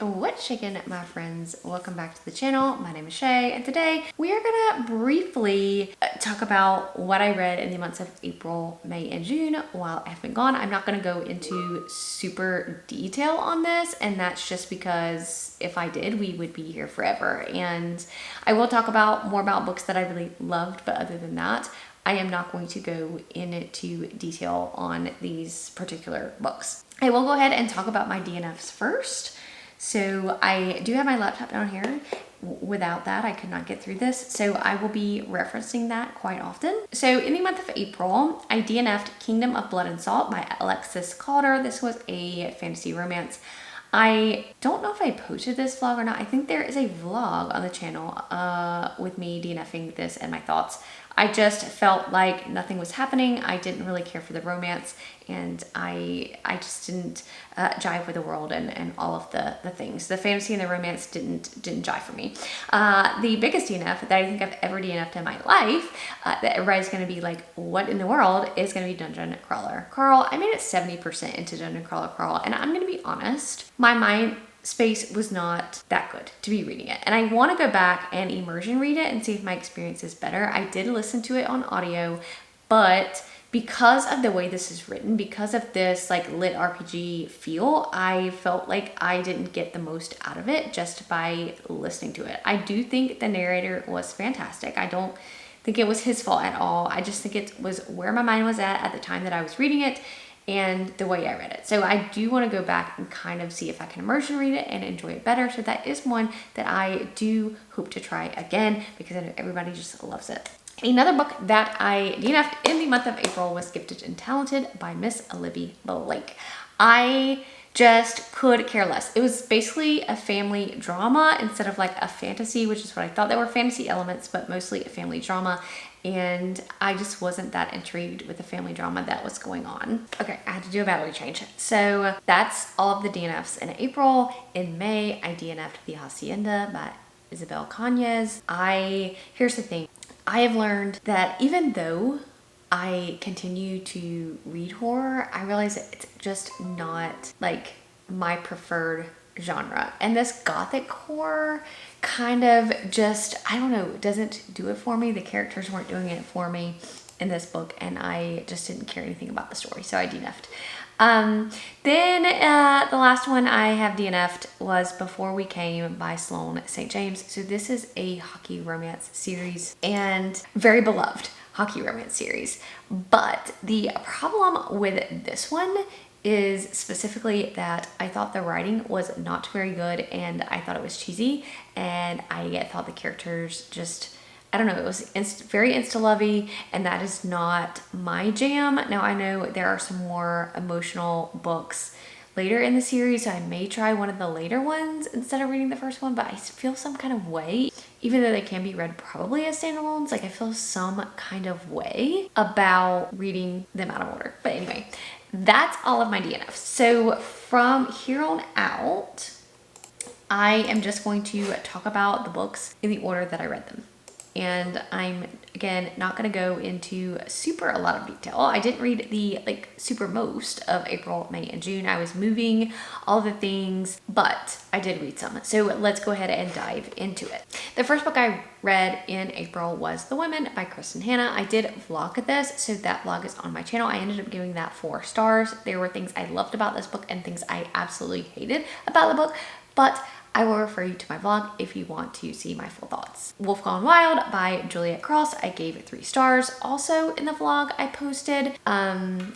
What's shaking, my friends? Welcome back to the channel. My name is Shay, and today we are gonna briefly talk about what I read in the months of April, May, and June while I've been gone. I'm not gonna go into super detail on this, and that's just because if I did, we would be here forever. And I will talk about more about books that I really loved, but other than that, I am not going to go into detail on these particular books. I will go ahead and talk about my DNFs first. So I do have my laptop down here. Without that, I could not get through this. So I will be referencing that quite often. So in the month of April, I DNF'd Kingdom of Blood and Salt by Alexis Calder. This was a fantasy romance. I don't know if I posted this vlog or not. I think there is a vlog on the channel with me DNFing this and my thoughts. I just felt like nothing was happening. I didn't really care for the romance, and I just didn't jive with the world and all of the things. The fantasy and the romance didn't jive for me. The biggest DNF that I think I've ever DNF'd in my life, that everybody's gonna be like, what in the world, is gonna be Dungeon Crawler Carl. I made it 70% into Dungeon Crawler Carl, and I'm gonna be honest, my mind space was not that good to be reading it, and I want to go back and immersion read it and see if my experience is better. I did listen to it on audio, but because of the way this is written, because of this like lit RPG feel, I felt like I didn't get the most out of it just by listening to it. I do think the narrator was fantastic. I don't think it was his fault at all. I just think it was where my mind was at the time that I was reading it and the way I read it. So I do want to go back and kind of see if I can immersion read it and enjoy it better. So that is one that I do hope to try again because I know everybody just loves it. Another book that I DNF'd in the month of April was Gifted and Talented by Miss Olivia Blake. I just could care less. It was basically a family drama instead of like a fantasy, which is what I thought. There were fantasy elements, but mostly a family drama. And I just wasn't that intrigued with the family drama that was going on. Okay, I had to do a battery change. So that's all of the DNFs in April. In May, I DNF'd The Hacienda by Isabel Cañas. Here's the thing. I have learned that even though I continue to read horror, I realize that it's just not like my preferred genre. And this gothic horror kind of just, I don't know, doesn't do it for me. The characters weren't doing it for me in this book, and I just didn't care anything about the story, so I DNF'd. Then the last one I have DNF'd was Before We Came by Sloane St. James. So this is a hockey romance series and very beloved hockey romance series. But the problem with this one is specifically that I thought the writing was not very good, and I thought it was cheesy, and I thought the characters just, I don't know, it was very insta-lovey, and that is not my jam. Now I know there are some more emotional books later in the series, so I may try one of the later ones instead of reading the first one, but I feel some kind of way, even though they can be read probably as standalones, like I feel some kind of way about reading them out of order. But anyway, that's all of my DNFs. So from here on out, I am just going to talk about the books in the order that I read them. And I'm, again, not going to go into a lot of detail. I didn't read the super most of April, May, and June. I was moving, all the things, but I did read some. So let's go ahead and dive into it. The first book I read in April was The Women by Kristen Hanna. I did vlog this, so that vlog is on my channel. I ended up giving that 4 stars. There were things I loved about this book and things I absolutely hated about the book, but I will refer you to my vlog if you want to see my full thoughts. Wolf Gone Wild by Juliet Cross, I gave it 3 stars. Also in the vlog I posted,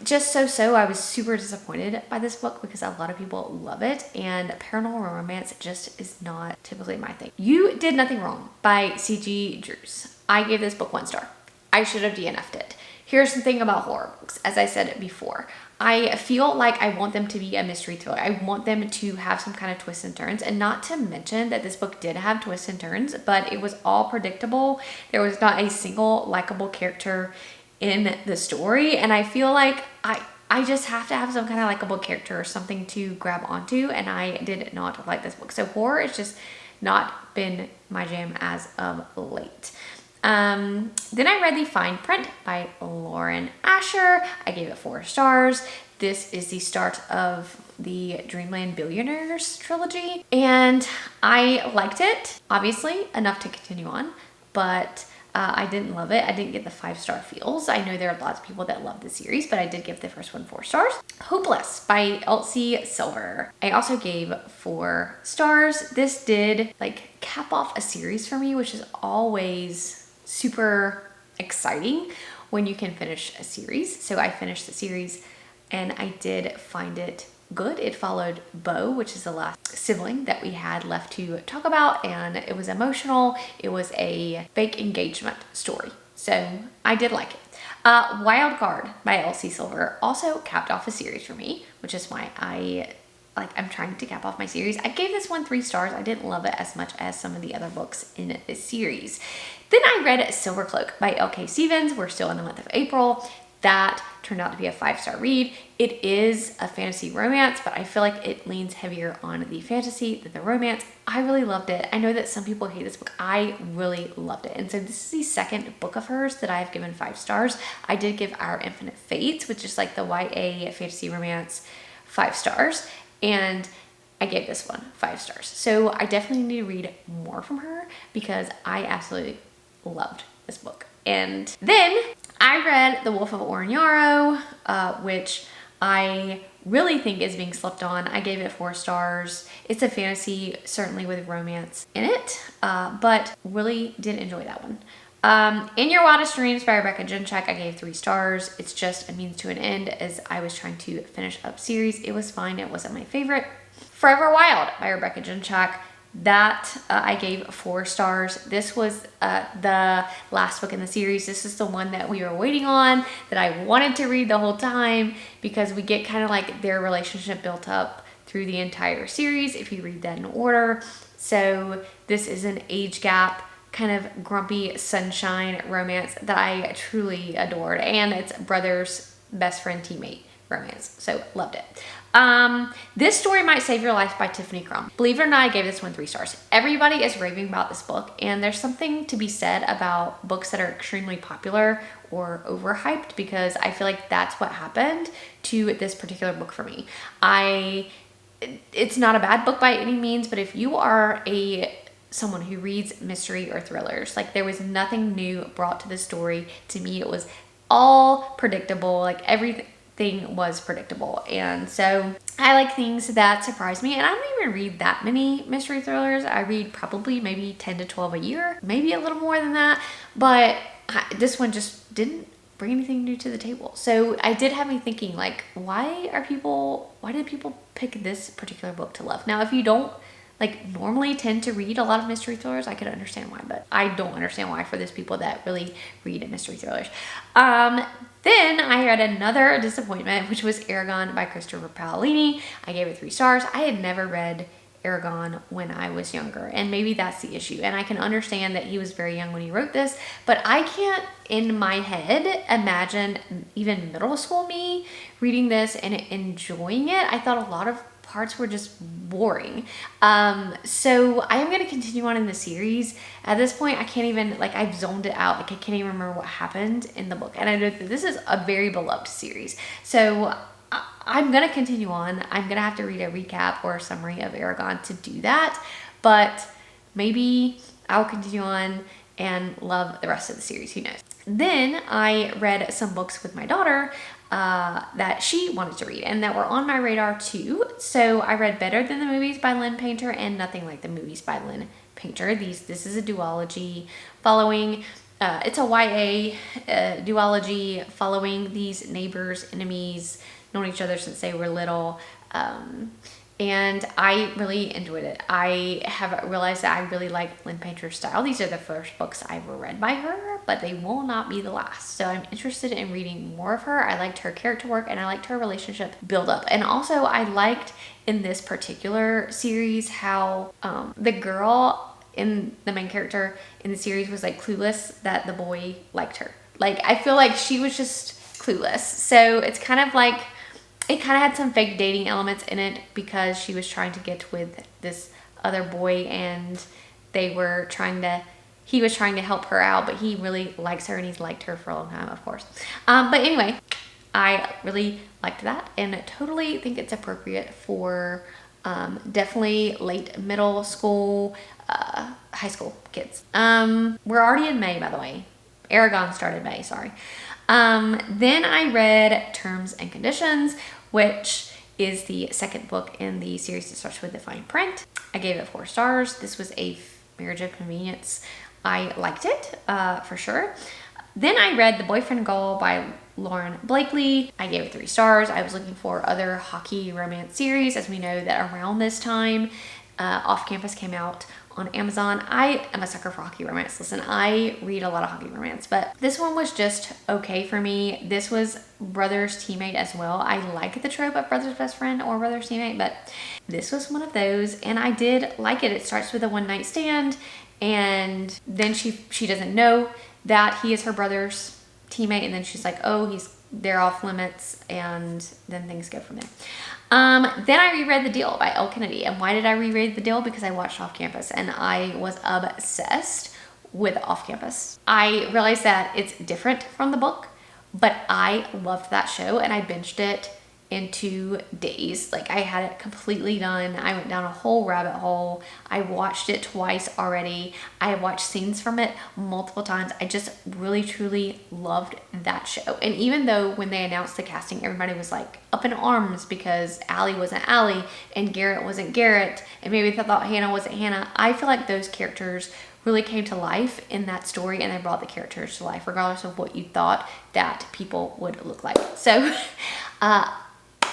just so I was super disappointed by this book because a lot of people love it, and paranormal romance just is not typically my thing. You Did Nothing Wrong by C.G. Drews. I gave this book 1 star. I should have DNF'd it. Here's the thing about horror books, as I said before. I feel like I want them to be a mystery thriller. I want them to have some kind of twists and turns, and not to mention that this book did have twists and turns, but it was all predictable. There was not a single likable character in the story, and I feel like I just have to have some kind of likable character or something to grab onto, and I did not like this book. So horror has just not been my jam as of late. Then I read The Fine Print by Lauren Asher. I gave it 4 stars. This is the start of the Dreamland Billionaires trilogy, and I liked it, obviously, enough to continue on, but I didn't love it. I didn't get the 5-star feels. I know there are lots of people that love the series, but I did give the first one 4 stars. Hopeless by Elsie Silver. I also gave 4 stars. This did like cap off a series for me, which is always super exciting when you can finish a series. So I finished the series and I did find it good. It followed Bo, which is the last sibling that we had left to talk about, and it was emotional. It was a fake engagement story, so I did like it. Wild Card by Elsie Silver also capped off a series for me, which is why I'm trying to cap off my series. I gave this one 3 stars. I didn't love it as much as some of the other books in this series. Then I read Silver Cloak by L.K. Stevens. We're still in the month of April. That turned out to be a 5-star read. It is a fantasy romance, but I feel like it leans heavier on the fantasy than the romance. I really loved it. I know that some people hate this book. I really loved it. And so this is the second book of hers that I've given 5 stars. I did give Our Infinite Fates, which is like the YA fantasy romance, 5 stars. And I gave this one 5 stars. So I definitely need to read more from her because I absolutely loved this book. And then I read The Wolf of Oren-Yaro, which I really think is being slept on. I gave it 4 stars. It's a fantasy, certainly with romance in it, but really did enjoy that one. In Your Wildest Dreams by Rebecca Genchak, I gave 3 stars. It's just a means to an end as I was trying to finish up series. It was fine. It wasn't my favorite. Forever Wild by Rebecca Genchak. That I gave 4 stars. This was the last book in the series. This is the one that we were waiting on, that I wanted to read the whole time, because we get kind of like their relationship built up through the entire series if you read that in order. So this is an age gap, kind of grumpy sunshine romance that I truly adored, and it's brother's best friend teammate romance. So loved it. This Story Might Save Your Life by Tiffany Crumb. Believe it or not, I gave this one 3 stars. Everybody is raving about this book, and there's something to be said about books that are extremely popular or overhyped, because I feel like that's what happened to this particular book for me. It's not a bad book by any means, but if you are someone who reads mystery or thrillers, like, there was nothing new brought to the story. To me, it was all predictable. Like, everything was predictable, and so I like things that surprise me. And I don't even read that many mystery thrillers. I read probably maybe 10 to 12 a year, maybe a little more than that, but this one just didn't bring anything new to the table. So I did have me thinking, like, why did people pick this particular book to love? Now, if you don't normally tend to read a lot of mystery thrillers, I could understand why, but I don't understand why for those people that really read mystery thrillers. Then I read another disappointment, which was Eragon by Christopher Paolini. I gave it 3 stars. I had never read Eragon when I was younger, and maybe that's the issue. And I can understand that he was very young when he wrote this, but I can't in my head imagine even middle school me reading this and enjoying it. I thought a lot of parts were just boring. So I am going to continue on in the series. At this point, I can't even, I've zoned it out. I can't even remember what happened in the book. And I know that this is a very beloved series. So I'm going to continue on. I'm going to have to read a recap or a summary of Eragon to do that. But maybe I'll continue on and love the rest of the series. Who knows? Then I read some books with my daughter that she wanted to read and that were on my radar too. So I read Better Than the Movies by Lynn Painter and Nothing Like the Movies by Lynn Painter. This is a duology following, it's a YA duology following these neighbors, enemies, known each other since they were little. And I really enjoyed it. I have realized that I really like Lynn Painter's style. These are the first books I ever read by her, but they will not be the last. So I'm interested in reading more of her. I liked her character work and I liked her relationship build up. And also I liked in this particular series how the girl in the main character in the series was clueless that the boy liked her. I feel like she was just clueless. So it's kind of it kind of had some fake dating elements in it because she was trying to get with this other boy and they were trying to he was trying to help her out, but he really likes her and he's liked her for a long time, of course. But anyway, I really liked that and totally think it's appropriate for definitely late middle school, high school kids. We're already in May, by the way. Aragon started May, sorry. Then I read Terms and Conditions, which is the second book in the series that starts with the fine print. I gave it 4 stars. This was a marriage of convenience. I liked it, for sure. Then I read The Boyfriend Goal by Lauren Blakely. I gave it 3 stars. I was looking for other hockey romance series, as we know that around this time, Off Campus came out on Amazon. I am a sucker for hockey romance. Listen, I read a lot of hockey romance, but this one was just okay for me. This was brother's teammate as well. I like the trope of brother's best friend or brother's teammate, but this was one of those, and I did like it. It starts with a one-night stand, and then she doesn't know that he is her brother's teammate, and then she's like, oh, they're off limits, and then things go from there. Then I reread The Deal by Elle Kennedy. And why did I reread The Deal? Because I watched Off Campus and I was obsessed with Off Campus. I realized that it's different from the book, but I loved that show and I binged it in 2 days. Like, I had it completely done. I went down a whole rabbit hole. I watched it twice already. I watched scenes from it multiple times. I just really, truly loved that show. And even though when they announced the casting, everybody was like up in arms because Allie wasn't Allie and Garrett wasn't Garrett, and maybe they thought Hannah wasn't Hannah, I feel like those characters really came to life in that story, and they brought the characters to life regardless of what you thought that people would look like. So,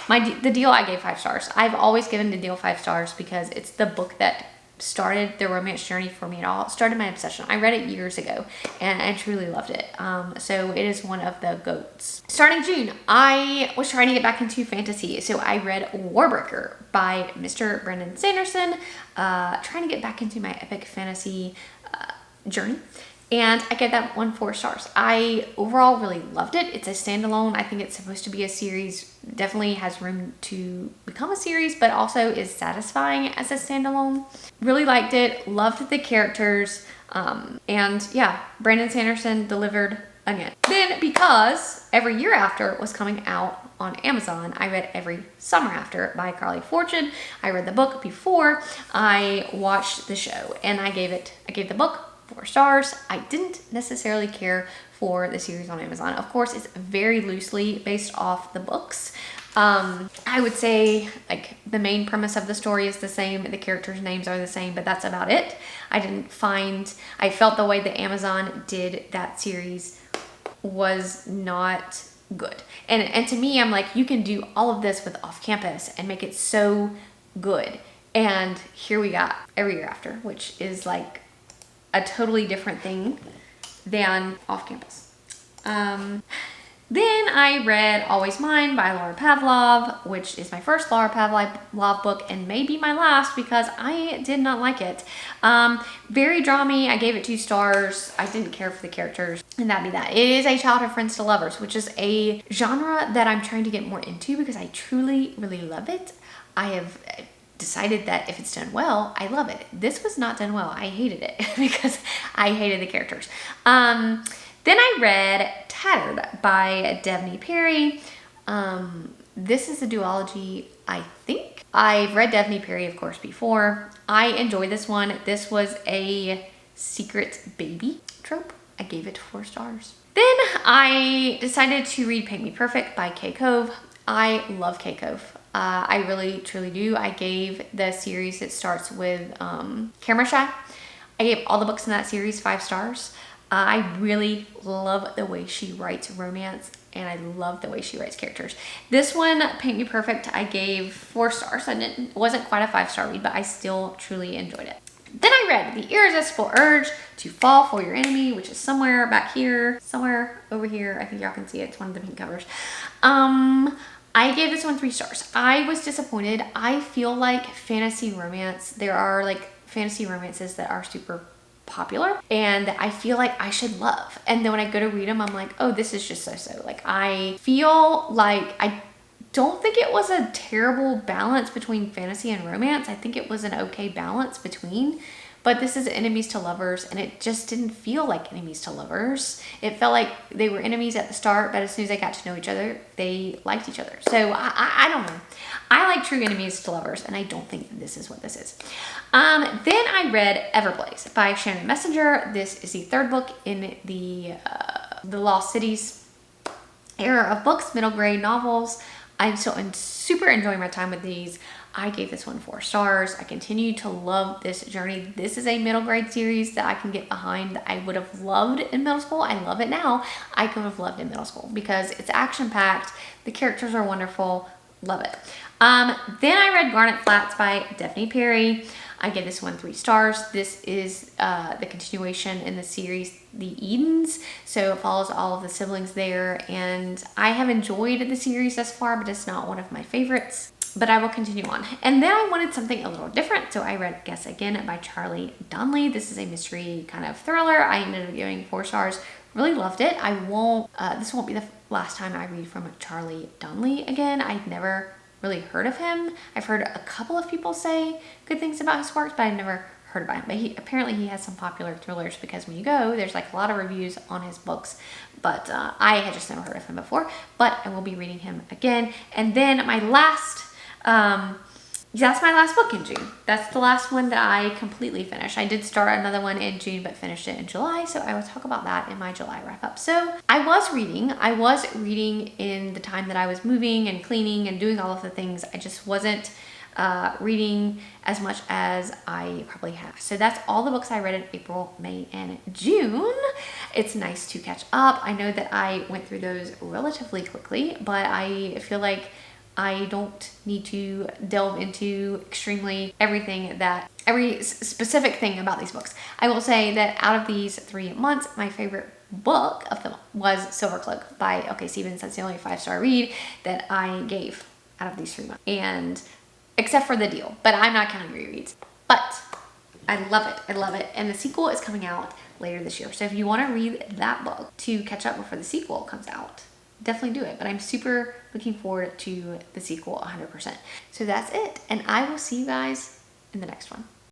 The Deal, I gave 5 stars. I've always given The Deal 5 stars because it's the book that started the romance journey for me at all. It started my obsession. I read it years ago and I truly loved it. So it is one of the GOATs. Starting June, I was trying to get back into fantasy. So I read Warbreaker by Mr. Brandon Sanderson, trying to get back into my epic fantasy journey. And I gave that one 4 stars. I overall really loved it. It's a standalone. I think it's supposed to be a series. Definitely has room to become a series, but also is satisfying as a standalone. Really liked it. Loved the characters. And yeah, Brandon Sanderson delivered again. Then, because Every Year After was coming out on Amazon, I read Every Summer After by Carly Fortune. I read the book before I watched the show, and I gave the book 4 stars. I didn't necessarily care for the series on Amazon. Of course, it's very loosely based off the books. I would say like the main premise of the story is the same. The characters' names are the same, but that's about it. I felt the way that Amazon did that series was not good. And to me, I'm like, you can do all of this with Off Campus and make it so good. And here we got Every Year After, which is like a totally different thing than Off Campus. Then I read Always Mine by Laura Pavlov, which is my first Laura Pavlov book and maybe my last because I did not like it. Very drama-y. I gave it 2 stars. I didn't care for the characters, and that'd be that. It is a childhood friends to lovers, which is a genre that I'm trying to get more into because I truly, really love it. I have decided that if it's done well, I love it. This was not done well. I hated it because I hated the characters. Then I read Tattered by Devney Perry. This is a duology, I think. I've read Devney Perry, of course, before. I enjoyed this one. This was a secret baby trope. I gave it 4 stars. Then I decided to read Paint Me Perfect by Kay Cove. I love Kay Cove. I really, truly do. I gave the series that starts with Camera Shy. I gave all the books in that series 5 stars. I really love the way she writes romance, and I love the way she writes characters. This one, Paint Me Perfect, I gave 4 stars. It wasn't quite a 5-star read, but I still truly enjoyed it. Then I read The Irresistible Urge to Fall for Your Enemy, which is somewhere back here, somewhere over here. I think y'all can see it. It's one of the pink covers. I gave this one 3 stars. I was disappointed. I feel like fantasy romance, there are like fantasy romances that are super popular and that I feel like I should love. And then when I go to read them, I'm like, oh, this is just so-so. Like, I feel like I don't think it was a terrible balance between fantasy and romance. I think it was an okay balance between, but this is enemies to lovers, and it just didn't feel like enemies to lovers. It felt like they were enemies at the start, but as soon as they got to know each other, they liked each other. So I don't know. I like true enemies to lovers, and I don't think that this is what this is. Then I read Everblaze by Shannon Messenger. This is the third book in the Lost Cities era of books, middle grade novels. I'm still super enjoying my time with these. I gave this one 4 stars. I continue to love this journey. This is a middle grade series that I can get behind, that I would have loved in middle school. I love it now. I could have loved in middle school because it's action packed. The characters are wonderful. Love it. Then I read Garnet Flats by Daphne Perry. I gave this one 3 stars. This is the continuation in the series, The Edens. So it follows all of the siblings there. And I have enjoyed the series thus far, but it's not one of my favorites. But I will continue on. And then I wanted something a little different. So I read Guess Again by Charlie Donnelly. This is a mystery kind of thriller. I ended up giving 4 stars. Really loved it. This won't be the last time I read from Charlie Donnelly again. I'd never really heard of him. I've heard a couple of people say good things about his works, but I've never heard about him. But apparently he has some popular thrillers, because when you go, there's like a lot of reviews on his books. But I had just never heard of him before. But I will be reading him again. And then my last, that's my last book in June. That's the last one that I completely finished. I did start another one in June, but finished it in July. So I will talk about that in my July wrap up. So I was reading in the time that I was moving and cleaning and doing all of the things. I just wasn't reading as much as I probably have. So that's all the books I read in April, May, and June. It's nice to catch up. I know that I went through those relatively quickly, but I feel like I don't need to delve into every specific thing about these books. I will say that out of these 3 months, my favorite book of them was Silvercloak by OK Stevens. That's the only 5-star read that I gave out of these 3 months. And except for The Deal, but I'm not counting rereads. But I love it. I love it. And the sequel is coming out later this year. So if you want to read that book to catch up before the sequel comes out, definitely do it. But I'm super looking forward to the sequel 100%. So that's it. And I will see you guys in the next one.